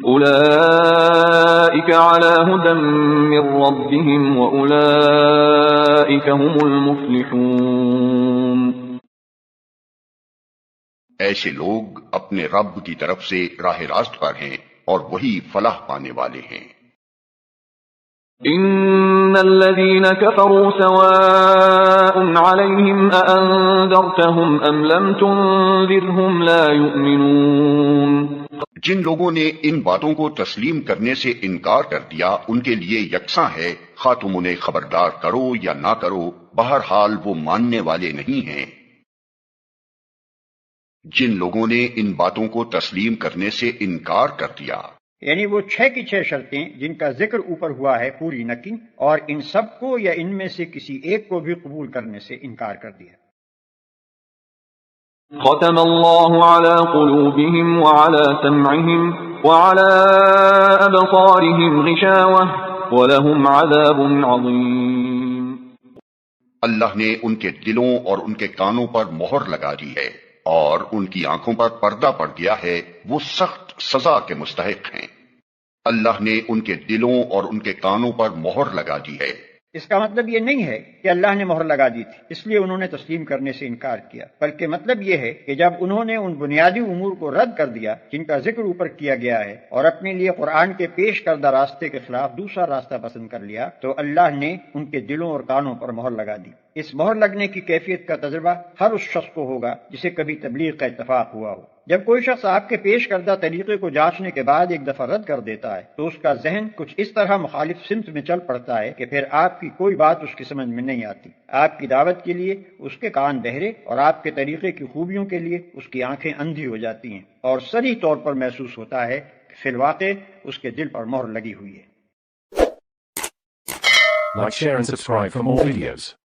أولئك على هدى من ربهم وأولئك هم المفلحون۔ ایسے لوگ اپنے رب کی طرف سے راہ راست پر ہیں اور وہی فلاح پانے والے ہیں۔ إن الذين كفروا سواء عليهم أأنذرتهم أم لم تنذرهم لا يؤمنون۔ جن لوگوں نے ان باتوں کو تسلیم کرنے سے انکار کر دیا ان کے لیے یکساں ہے، خواہ تم انہیں خبردار کرو یا نہ کرو، بہرحال وہ ماننے والے نہیں ہیں۔ جن لوگوں نے ان باتوں کو تسلیم کرنے سے انکار کر دیا، یعنی وہ 6 کی 6 شرطیں جن کا ذکر اوپر ہوا ہے پوری نہ کی، اور ان سب کو یا ان میں سے کسی ایک کو بھی قبول کرنے سے انکار کر دیا۔ ختم اللہ علی قلوبہم وعلی سمعہم وعلی ابصارہم غشاوہ ولہم عذاب عظیم۔ اللہ نے ان کے دلوں اور ان کے کانوں پر مہر لگا دی ہے اور ان کی آنکھوں پر پردہ پڑ گیا ہے، وہ سخت سزا کے مستحق ہیں۔ اللہ نے ان کے دلوں اور ان کے کانوں پر مہر لگا دی ہے۔ اس کا مطلب یہ نہیں ہے کہ اللہ نے مہر لگا دی تھی اس لیے انہوں نے تسلیم کرنے سے انکار کیا، بلکہ مطلب یہ ہے کہ جب انہوں نے ان بنیادی امور کو رد کر دیا جن کا ذکر اوپر کیا گیا ہے اور اپنے لیے قرآن کے پیش کردہ راستے کے خلاف دوسرا راستہ پسند کر لیا، تو اللہ نے ان کے دلوں اور کانوں پر مہر لگا دی۔ اس مہر لگنے کی کیفیت کا تجربہ ہر اس شخص کو ہوگا جسے کبھی تبلیغ کا اتفاق ہوا ہو۔ جب کوئی شخص آپ کے پیش کردہ طریقے کو جانچنے کے بعد ایک دفعہ رد کر دیتا ہے تو اس کا ذہن کچھ اس طرح مخالف سمت میں چل پڑتا ہے کہ پھر آپ کی کوئی بات اس کی سمجھ میں نہیں آتی۔ آپ کی دعوت کے لیے اس کے کان بہرے اور آپ کے طریقے کی خوبیوں کے لیے اس کی آنکھیں اندھی ہو جاتی ہیں، اور صریح طور پر محسوس ہوتا ہے کہ فی الواقع اس کے دل پر مہر لگی ہوئی ہے۔ Like, share and subscribe for more videos.